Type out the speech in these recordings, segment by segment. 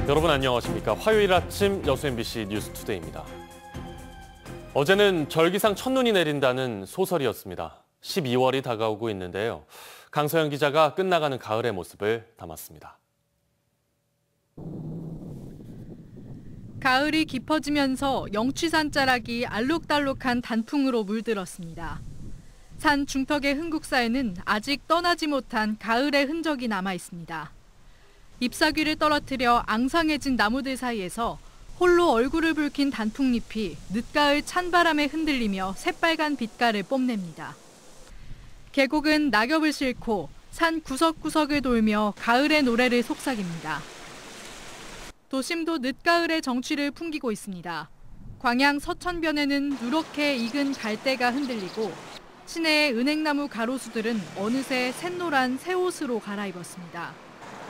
여러분 안녕하십니까. 화요일 아침 여수 MBC 뉴스투데이입니다. 어제는 절기상 첫눈이 내린다는 소설이었습니다. 12월이 다가오고 있는데요. 강서영 기자가 끝나가는 가을의 모습을 담았습니다. 가을이 깊어지면서 영취산 자락이 알록달록한 단풍으로 물들었습니다. 산 중턱의 흥국사에는 아직 떠나지 못한 가을의 흔적이 남아 있습니다. 잎사귀를 떨어뜨려 앙상해진 나무들 사이에서 홀로 얼굴을 붉힌 단풍잎이 늦가을 찬바람에 흔들리며 새빨간 빛깔을 뽐냅니다. 계곡은 낙엽을 싣고 산 구석구석을 돌며 가을의 노래를 속삭입니다. 도심도 늦가을의 정취를 풍기고 있습니다. 광양 서천변에는 누렇게 익은 갈대가 흔들리고 시내의 은행나무 가로수들은 어느새 샛노란 새 옷으로 갈아입었습니다.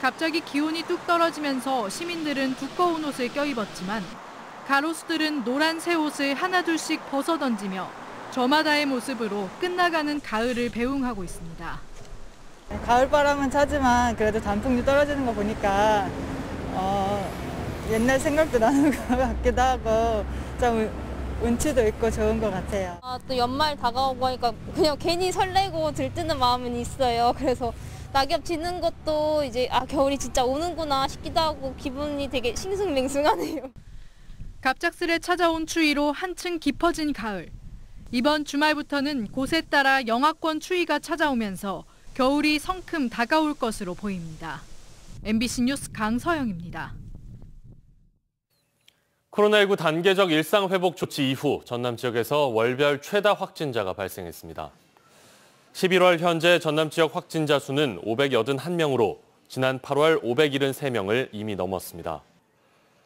갑자기 기온이 뚝 떨어지면서 시민들은 두꺼운 옷을 껴입었지만 가로수들은 노란 새 옷을 하나둘씩 벗어던지며 저마다의 모습으로 끝나가는 가을을 배웅하고 있습니다. 가을바람은 차지만 그래도 단풍이 떨어지는 거 보니까 옛날 생각도 나는 것 같기도 하고 좀 운치도 있고 좋은 것 같아요. 또 연말 다가오고 하니까 그냥 괜히 설레고 들뜨는 마음은 있어요. 그래서 낙엽 지는 것도 이제 겨울이 진짜 오는구나 싶기도 하고 기분이 되게 싱숭맹숭하네요. 갑작스레 찾아온 추위로 한층 깊어진 가을. 이번 주말부터는 곳에 따라 영하권 추위가 찾아오면서 겨울이 성큼 다가올 것으로 보입니다. MBC 뉴스 강서영입니다. 코로나19 단계적 일상회복 조치 이후 전남 지역에서 월별 최다 확진자가 발생했습니다. 11월 현재 전남 지역 확진자 수는 581명으로 지난 8월 573명을 이미 넘었습니다.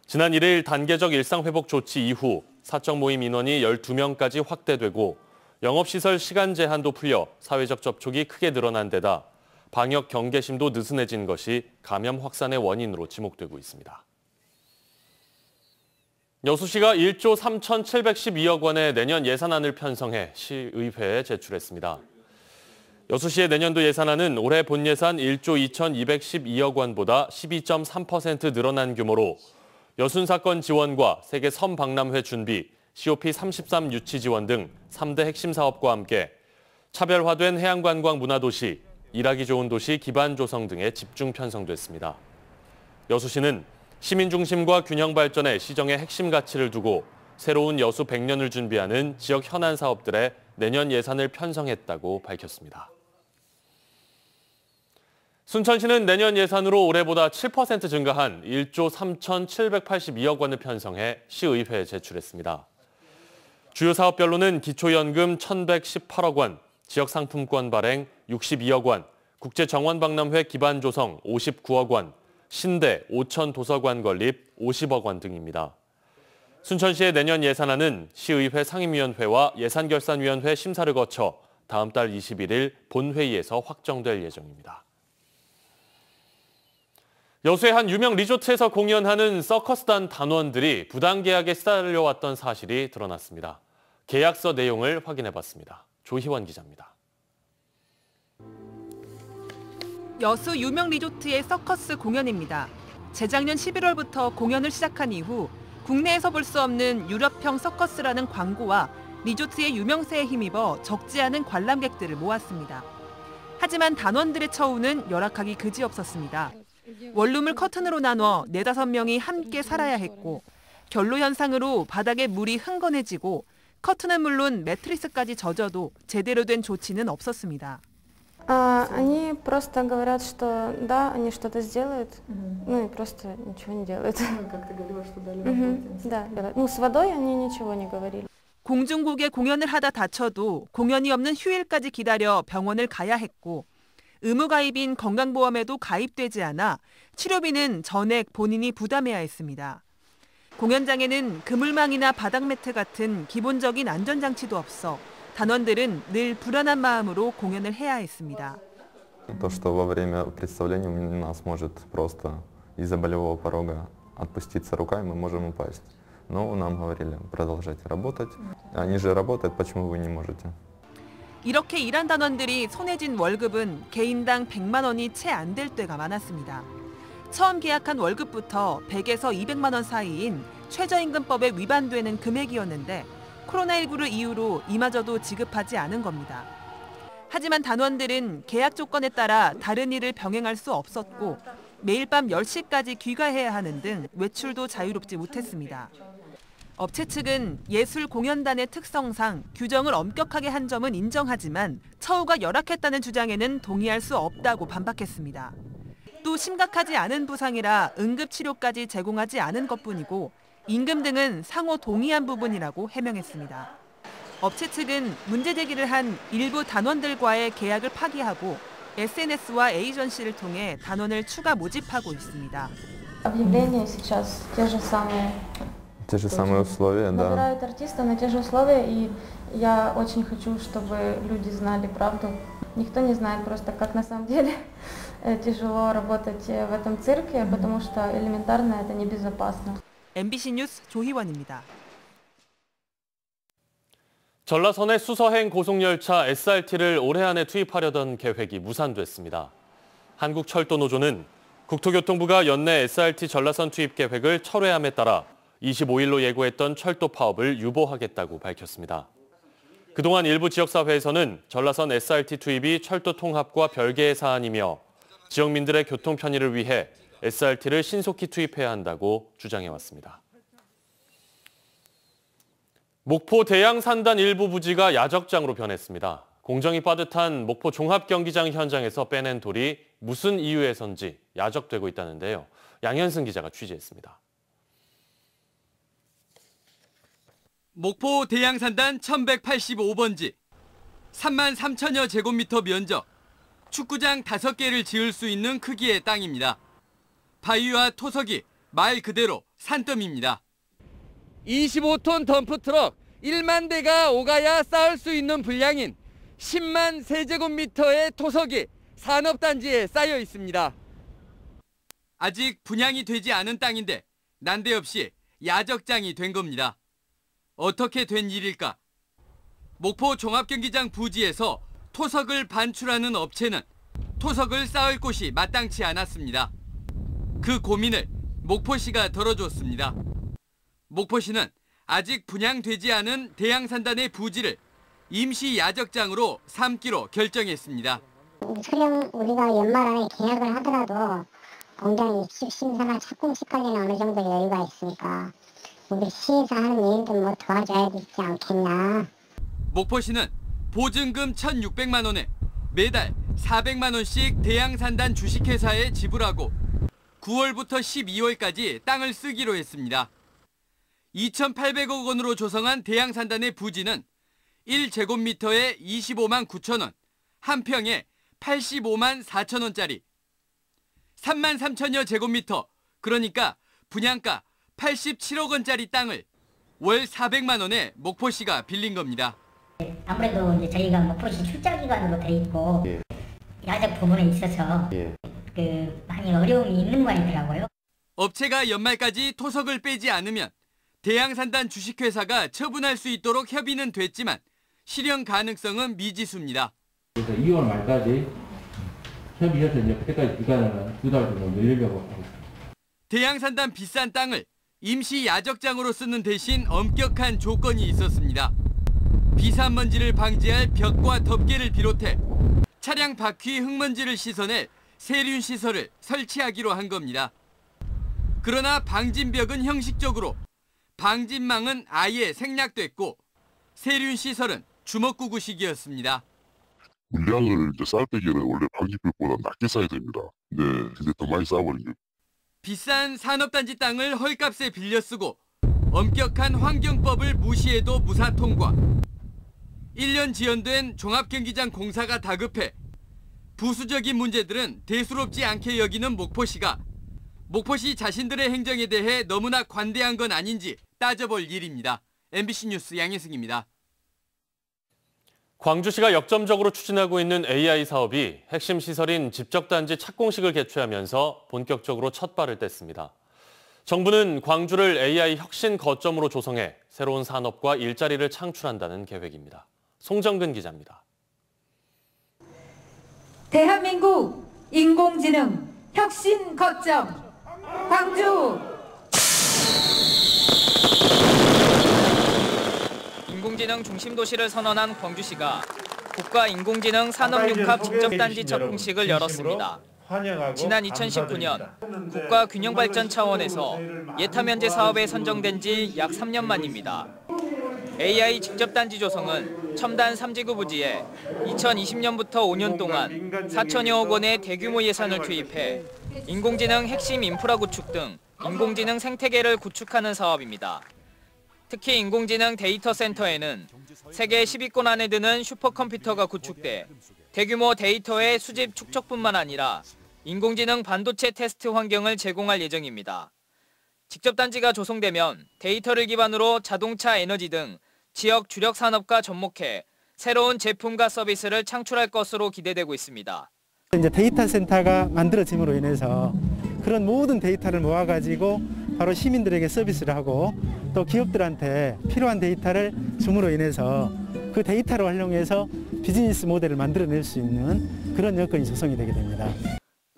지난 1일 단계적 일상회복 조치 이후 사적 모임 인원이 12명까지 확대되고 영업시설 시간 제한도 풀려 사회적 접촉이 크게 늘어난 데다 방역 경계심도 느슨해진 것이 감염 확산의 원인으로 지목되고 있습니다. 여수시가 1조 3,712억 원의 내년 예산안을 편성해 시의회에 제출했습니다. 여수시의 내년도 예산안은 올해 본 예산 1조 2,212억 원보다 12.3% 늘어난 규모로 여순사건 지원과 세계 섬박람회 준비, COP33 유치 지원 등 3대 핵심 사업과 함께 차별화된 해양관광 문화도시, 일하기 좋은 도시 기반 조성 등에 집중 편성됐습니다. 여수시는 시민 중심과 균형 발전에 시정의 핵심 가치를 두고 새로운 여수 100년을 준비하는 지역 현안 사업들의 내년 예산을 편성했다고 밝혔습니다. 순천시는 내년 예산으로 올해보다 7% 증가한 1조 3,782억 원을 편성해 시의회에 제출했습니다. 주요 사업별로는 기초연금 1,118억 원, 지역상품권 발행 62억 원, 국제정원박람회 기반 조성 59억 원, 신대 5천 도서관 건립 50억 원 등입니다. 순천시의 내년 예산안은 시의회 상임위원회와 예산결산위원회 심사를 거쳐 다음 달 21일 본회의에서 확정될 예정입니다. 여수의 한 유명 리조트에서 공연하는 서커스단 단원들이 부당계약에 시달려왔던 사실이 드러났습니다. 계약서 내용을 확인해봤습니다. 조희원 기자입니다. 여수 유명 리조트의 서커스 공연입니다. 재작년 11월부터 공연을 시작한 이후 국내에서 볼 수 없는 유럽형 서커스라는 광고와 리조트의 유명세에 힘입어 적지 않은 관람객들을 모았습니다. 하지만 단원들의 처우는 열악하기 그지없었습니다. 원룸을 커튼으로 나눠 4-5명이 함께 살아야 했고 결로 현상으로 바닥에 물이 흥건해지고 커튼은 물론 매트리스까지 젖어도 제대로 된 조치는 없었습니다. Они просто говорят, что да, они что-то сделают, ну и просто ничего не делают. Как ты говорила, что дали работу? Да, ну с водой они ничего не говорили. 공중곡에 공연을 하다 다쳐도 공연이 없는 휴일까지 기다려 병원을 가야 했고 의무가입인 건강보험에도 가입되지 않아 치료비는 전액 본인이 부담해야 했습니다. 공연장에는 그물망이나 바닥매트 같은 기본적인 안전장치도 없어 단원들은 늘 불안한 마음으로 공연을 해야 했습니다. То, что во время представления у нас может просто из-за болевого порога отпуститься рука, и мы можем упасть. Но нам говорили, продолжайте работать. Они же работают, почему вы не можете? 이렇게 일한 단원들이 손에 쥔 월급은 개인당 100만 원이 채 안 될 때가 많았습니다. 처음 계약한 월급부터 100에서 200만 원 사이인 최저임금법에 위반되는 금액이었는데 코로나19를 이유로 이마저도 지급하지 않은 겁니다. 하지만 단원들은 계약 조건에 따라 다른 일을 병행할 수 없었고 매일 밤 10시까지 귀가해야 하는 등 외출도 자유롭지 못했습니다. 업체 측은 예술공연단의 특성상 규정을 엄격하게 한 점은 인정하지만 처우가 열악했다는 주장에는 동의할 수 없다고 반박했습니다. 또 심각하지 않은 부상이라 응급치료까지 제공하지 않은 것뿐이고 임금 등은 상호 동의한 부분이라고 해명했습니다. 업체 측은 문제 제기를 한 일부 단원들과의 계약을 파기하고 SNS와 에이전시를 통해 단원을 추가 모집하고 있습니다. Те же самые условия, да. Набирают артиста на те же условия, и я очень хочу, чтобы люди знали правду. Никто не знает просто, как на самом деле тяжело работать в этом цирке, потому что элементарно это небезопасно. MBC 뉴스 조희원입니다. 전라선의 수서행 고속열차 SRT를 올해 안에 투입하려던 계획이 무산됐습니다. 한국철도노조는 국토교통부가 연내 SRT 전라선 투입 계획을 철회함에 따라 25일로 예고했던 철도 파업을 유보하겠다고 밝혔습니다. 그동안 일부 지역사회에서는 전라선 SRT 투입이 철도 통합과 별개의 사안이며 지역민들의 교통 편의를 위해 SRT를 신속히 투입해야 한다고 주장해왔습니다. 목포 대양산단 일부 부지가 야적장으로 변했습니다. 공정이 빠듯한 목포 종합경기장 현장에서 빼낸 돌이 무슨 이유에선지 야적되고 있다는데요. 양현승 기자가 취재했습니다. 목포 대양산단 1185번지, 3만 3천여 제곱미터 면적, 축구장 5개를 지을 수 있는 크기의 땅입니다. 바위와 토석이 말 그대로 산더미입니다. 25톤 덤프트럭 1만 대가 오가야 쌓을 수 있는 분량인 10만 세제곱미터의 토석이 산업단지에 쌓여 있습니다. 아직 분양이 되지 않은 땅인데 난데없이 야적장이 된 겁니다. 어떻게 된 일일까? 목포 종합경기장 부지에서 토석을 반출하는 업체는 토석을 쌓을 곳이 마땅치 않았습니다. 그 고민을 목포시가 덜어줬습니다. 목포시는 아직 분양되지 않은 대양산단의 부지를 임시 야적장으로 삼기로 결정했습니다. 설령 우리가 연말 안에 계약을 하더라도 공장 입식 심사나 착공시까지는 어느 정도 여유가 있으니까 우리 시에서 하는 일도 뭐 도와줘야 되지 않겠나. 목포시는 보증금 1,600만 원에 매달 400만 원씩 대양산단 주식회사에 지불하고 9월부터 12월까지 땅을 쓰기로 했습니다. 2,800억 원으로 조성한 대양산단의 부지는 1제곱미터에 25만 9천 원, 한 평에 85만 4천 원짜리, 3만 3천여 제곱미터, 그러니까 분양가 87억 원짜리 땅을 월 400만 원에 목포시가 빌린 겁니다. 아무래도 이제 저희가 목포시 출자기관으로 돼 있고 야적 부분에 있어서 많이 어려움이 있는 모양이더라고요. 업체가 연말까지 토석을 빼지 않으면 대양산단 주식회사가 처분할 수 있도록 협의는 됐지만 실현 가능성은 미지수입니다. 그래서 2월 말까지 협의해서 이제 그때까지 기간을 2달 정도 늘리려고 하고 있습니다. 대양산단 비싼 땅을 임시 야적장으로 쓰는 대신 엄격한 조건이 있었습니다. 비산먼지를 방지할 벽과 덮개를 비롯해 차량 바퀴 흙먼지를 씻어낼 세륜 시설을 설치하기로 한 겁니다. 그러나 방진벽은 형식적으로, 방진망은 아예 생략됐고 세륜 시설은 주먹구구식이었습니다. 물량을 쌓을 때에는 원래 방진벽보다 낮게 쌓아야 됩니다. 네, 근데 더 많이 쌓아버린 거예요. 비싼 산업단지 땅을 헐값에 빌려 쓰고 엄격한 환경법을 무시해도 무사 통과. 1년 지연된 종합경기장 공사가 다급해 부수적인 문제들은 대수롭지 않게 여기는 목포시가 목포시 자신들의 행정에 대해 너무나 관대한 건 아닌지 따져볼 일입니다. MBC 뉴스 양혜승입니다. 광주시가 역점적으로 추진하고 있는 AI 사업이 핵심 시설인 집적단지 착공식을 개최하면서 본격적으로 첫 발을 뗐습니다. 정부는 광주를 AI 혁신 거점으로 조성해 새로운 산업과 일자리를 창출한다는 계획입니다. 송정근 기자입니다. 대한민국 인공지능 혁신 거점 광주! 인공지능 중심도시를 선언한 광주시가 국가인공지능 산업융합 직접단지 착공식을 열었습니다. 지난 2019년 국가균형발전 차원에서 예타면제 사업에 선정된 지 약 3년 만입니다. AI 직접단지 조성은 첨단 3지구 부지에 2020년부터 5년 동안 4천여억 원의 대규모 예산을 투입해 인공지능 핵심 인프라 구축 등 인공지능 생태계를 구축하는 사업입니다. 특히 인공지능 데이터 센터에는 세계 10위권 안에 드는 슈퍼컴퓨터가 구축돼 대규모 데이터의 수집 축적뿐만 아니라 인공지능 반도체 테스트 환경을 제공할 예정입니다. 직접단지가 조성되면 데이터를 기반으로 자동차, 에너지 등 지역 주력 산업과 접목해 새로운 제품과 서비스를 창출할 것으로 기대되고 있습니다. 이제 데이터 센터가 만들어짐으로 인해서 그런 모든 데이터를 모아가지고 바로 시민들에게 서비스를 하고 또 기업들한테 필요한 데이터를 줌으로 인해서 그 데이터를 활용해서 비즈니스 모델을 만들어낼 수 있는 그런 여건이 조성이 되게 됩니다.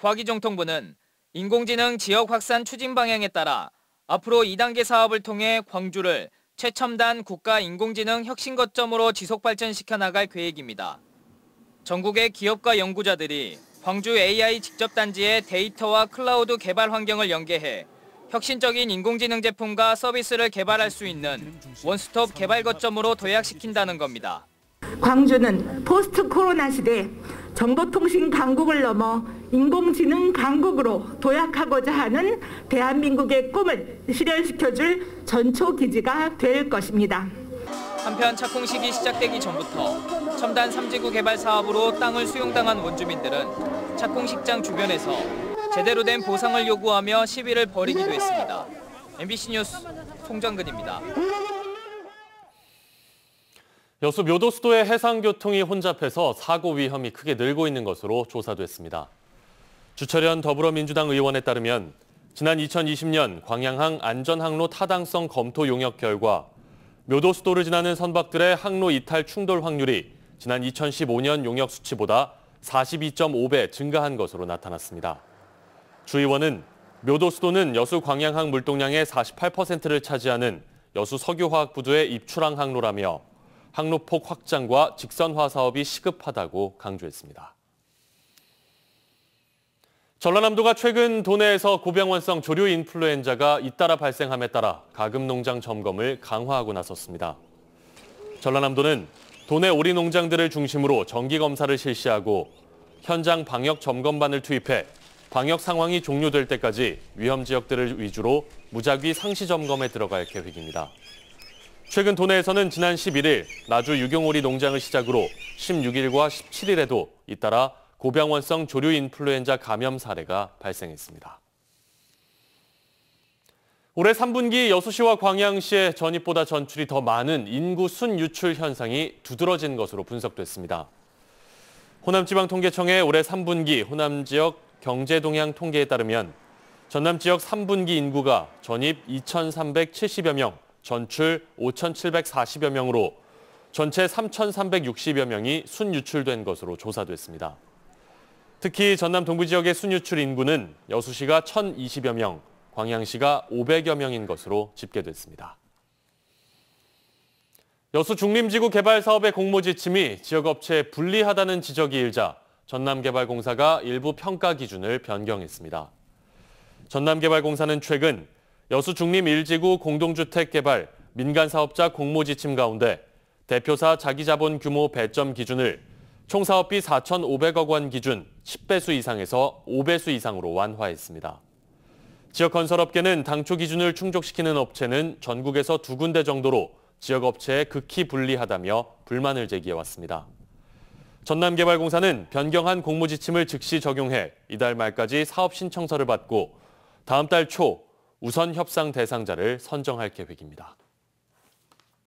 과기정통부는 인공지능 지역 확산 추진 방향에 따라 앞으로 2단계 사업을 통해 광주를 최첨단 국가 인공지능 혁신 거점으로 지속 발전시켜 나갈 계획입니다. 전국의 기업과 연구자들이 광주 AI 직접단지의 데이터와 클라우드 개발 환경을 연계해 혁신적인 인공지능 제품과 서비스를 개발할 수 있는 원스톱 개발 거점으로 도약시킨다는 겁니다. 광주는 포스트 코로나 시대 정보통신 강국을 넘어 인공지능 강국으로 도약하고자 하는 대한민국의 꿈을 실현시켜줄 전초기지가 될 것입니다. 한편 착공식이 시작되기 전부터 첨단 3지구 개발 사업으로 땅을 수용당한 원주민들은 착공식장 주변에서 제대로 된 보상을 요구하며 시위를 벌이기도 했습니다. MBC 뉴스 송정근입니다. 여수 묘도 수도의 해상교통이 혼잡해서 사고 위험이 크게 늘고 있는 것으로 조사됐습니다. 주철현 더불어민주당 의원에 따르면 지난 2020년 광양항 안전항로 타당성 검토 용역 결과 묘도 수도를 지나는 선박들의 항로 이탈 충돌 확률이 지난 2015년 용역 수치보다 42.5배 증가한 것으로 나타났습니다. 주 의원은 묘도 수도는 여수 광양항 물동량의 48%를 차지하는 여수 석유화학부두의 입출항 항로라며 항로폭 확장과 직선화 사업이 시급하다고 강조했습니다. 전라남도가 최근 도내에서 고병원성 조류 인플루엔자가 잇따라 발생함에 따라 가금 농장 점검을 강화하고 나섰습니다. 전라남도는 도내 오리 농장들을 중심으로 정기 검사를 실시하고 현장 방역 점검반을 투입해 방역 상황이 종료될 때까지 위험 지역들을 위주로 무작위 상시 점검에 들어갈 계획입니다. 최근 도내에서는 지난 11일 나주 유경오리 농장을 시작으로 16일과 17일에도 잇따라 고병원성 조류 인플루엔자 감염 사례가 발생했습니다. 올해 3분기 여수시와 광양시의 전입보다 전출이 더 많은 인구 순유출 현상이 두드러진 것으로 분석됐습니다. 호남지방통계청의 올해 3분기 호남 지역 경제동향 통계에 따르면 전남 지역 3분기 인구가 전입 2,370여 명, 전출 5,740여 명으로 전체 3,360여 명이 순유출된 것으로 조사됐습니다. 특히 전남 동부 지역의 순유출 인구는 여수시가 1,020여 명, 광양시가 500여 명인 것으로 집계됐습니다. 여수 중림지구 개발 사업의 공모 지침이 지역업체에 불리하다는 지적이 일자 전남개발공사가 일부 평가 기준을 변경했습니다. 전남개발공사는 최근 여수 중림 1지구 공동주택 개발 민간사업자 공모 지침 가운데 대표사 자기자본 규모 배점 기준을 총 사업비 4,500억 원 기준 10배수 이상에서 5배수 이상으로 완화했습니다. 지역 건설업계는 당초 기준을 충족시키는 업체는 전국에서 2군데 정도로 지역업체에 극히 불리하다며 불만을 제기해왔습니다. 전남개발공사는 변경한 공모 지침을 즉시 적용해 이달 말까지 사업 신청서를 받고 다음 달 초 우선 협상 대상자를 선정할 계획입니다.